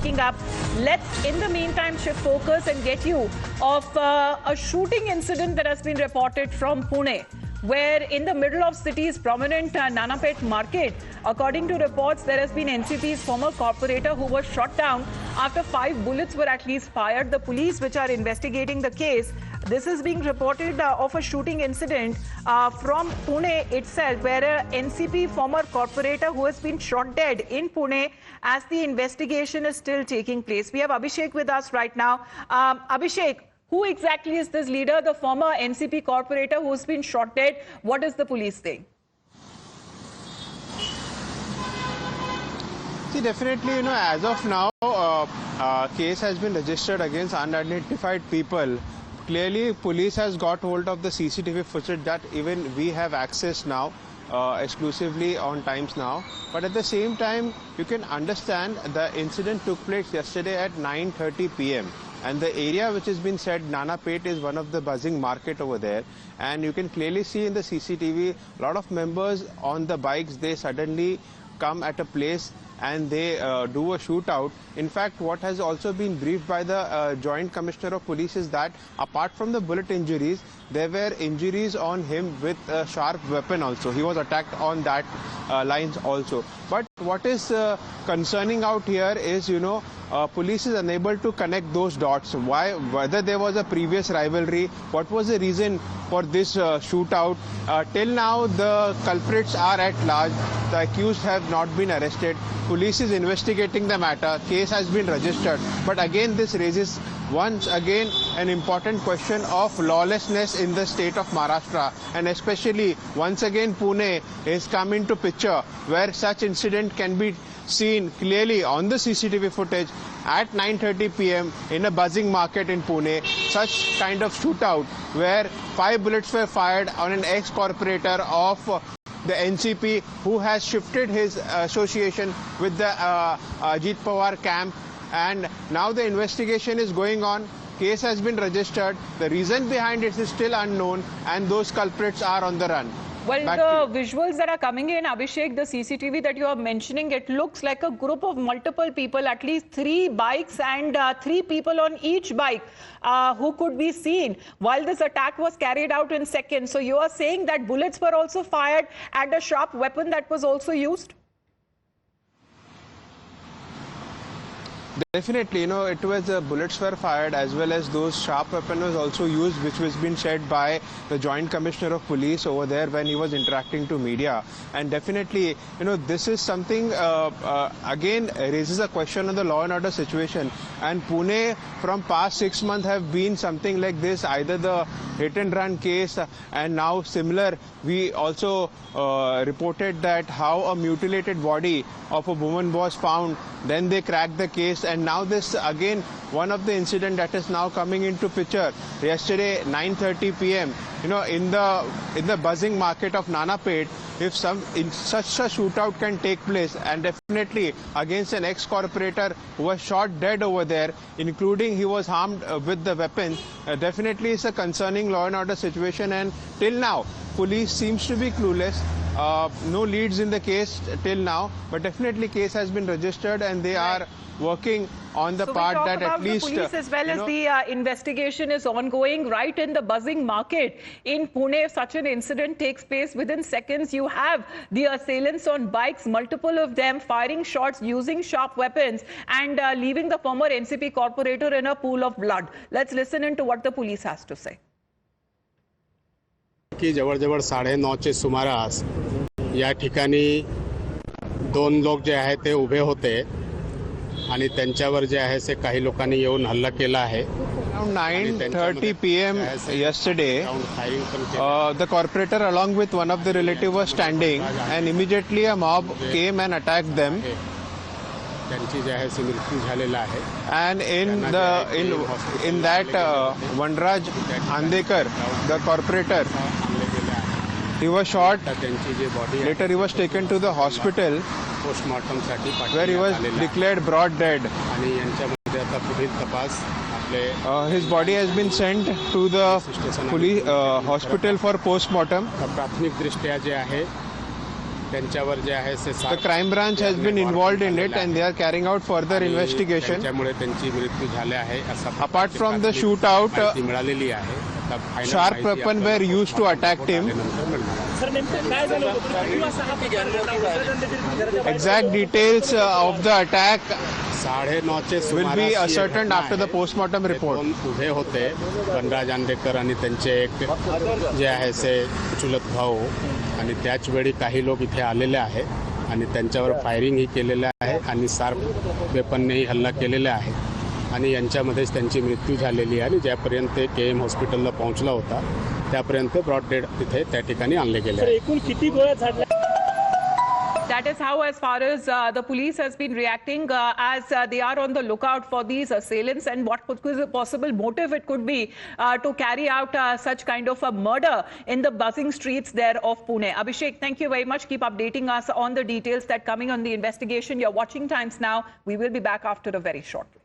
picking up. Let's, in the meantime, shift focus and get you of a shooting incident that has been reported from Pune, where in the middle of city's prominent Nanapet market, according to reports, there has been NCP's former corporator who was shot down after 5 bullets were at least fired. The police, which are investigating the case, this is being reported of a shooting incident from Pune itself, where a NCP former corporator who has been shot dead in Pune as the investigation is still taking place. We have Abhishek with us right now. Abhishek, who exactly is this leader, the former NCP corporator who's been shot dead? What is the police saying? See, definitely, as of now, case has been registered against unidentified people. Clearly, police has got hold of the CCTV footage that even we have access now, exclusively on Times Now. But at the same time, you can understand the incident took place yesterday at 9:30 p.m. And the area which has been said, Nanapet, is one of the buzzing market over there. And you can clearly see in the CCTV, a lot of members on the bikes, they suddenly come at a place and they do a shootout. In fact, what has also been briefed by the Joint Commissioner of Police is that apart from the bullet injuries, there were injuries on him with a sharp weapon also. He was attacked on that lines also. But what is concerning out here is, police is unable to connect those dots. Why? Whether there was a previous rivalry, what was the reason for this shootout? Till now, the culprits are at large. The accused have not been arrested. Police is investigating the matter. Case has been registered. But again, this raises once again an important question of lawlessness in the state of Maharashtra, and especially once again Pune is come into picture where such incident can be seen clearly on the CCTV footage at 9:30 p.m. in a buzzing market in Pune. Such kind of shootout where 5 bullets were fired on an ex-corporator of the NCP who has shifted his association with the Ajit Pawar camp. And now the investigation is going on. Case has been registered. The reason behind it is still unknown, and those culprits are on the run. Well, the visuals that are coming in, Abhishek, the CCTV that you are mentioning, it looks like a group of multiple people, at least 3 bikes and 3 people on each bike who could be seen while this attack was carried out in seconds. So you are saying that bullets were also fired and a sharp weapon that was also used? Definitely, it was bullets were fired as well as those sharp weapon was also used, which was being said by the Joint Commissioner of Police over there when he was interacting to media. And definitely, this is something, again, raises a question on the law and order situation. And Pune from past 6 months have been something like this, either the hit and run case and now similar. We also reported that how a mutilated body of a woman was found, then they cracked the case, and now this again one of the incident that is now coming into picture yesterday 9:30 p.m. in the buzzing market of Nanapet. If such a shootout can take place, and definitely against an ex-corporator who was shot dead over there, including he was harmed with the weapon, definitely it's a concerning law and order situation. And till now, police seems to be clueless. No leads in the case till now, but definitely case has been registered and they are working on the part that at least... the police as well as the investigation is ongoing right in the buzzing market in Pune. If such an incident takes place, within seconds you have the assailants on bikes, multiple of them firing shots using sharp weapons and leaving the former NCP corporator in a pool of blood. Let's listen into what the police has to say. की जवळ-जवळ 9:30चे सुमारास या ठिकाणी 2 लोक जे आहेत ते उभे होते आणि त्यांच्यावर जे आहे ते काही लोकांनी येऊन हल्ला केला आहे. Around 9:30 p.m. yesterday, the corporator along with one of the relative was standing, and immediately a mob came and attacked them. त्यांची जे आहे मृत्यू झालेला आहे. And in that Vanraj Andekar, the corporator, he was shot. Later he was taken to the hospital where he was declared broad dead. His body has been sent to the police hospital for post-mortem. प्राथमिक दृष्ट्या जे आहे त्यांच्यावर जे आहे ते The crime branch has been involved in it and they are carrying out further investigation. त्याच्यामुळे त्यांची मृत्यू झाली आहे असं Apart from the shootout, माहिती मिळालेली आहे. आता final sharp माहिती weapon आपल्याला were used to attack him. आल्यानंतर मिळणार. Exact details of the attack 9:30चे will सुमारास be ही ascertained घटना after the आहे. postmortem ते report. दोन उभे होते वनराज आंदेकर आणि त्यांचे एक जे आहे ते चुलत भाऊ आणि त्याच वेळी काही लोक इथे आलेले आहेत आणि त्यांच्यावर फायरिंगही केलेलं आहे आणि शार्प वेपननेही हल्ला केलेला आहे आणि यांच्यामध्येच त्यांची मृत्यू झालेली आहे आणि ज्यापर्यंत KM हॉस्पिटलला पोहोचला होता त्यापर्यंत ब्रॉड डेड तिथे त्या ठिकाणी आणले गेले आहे. एकूण किती गोळ्या झाडल्या? That is how, as far as the police has been reacting, as they are on the lookout for these assailants and what possible motive it could be to carry out such kind of a murder in the buzzing streets there of Pune. Abhishek, thank you very much. Keep updating us on the details that coming on the investigation. You're watching Times Now. We will be back after a very short break.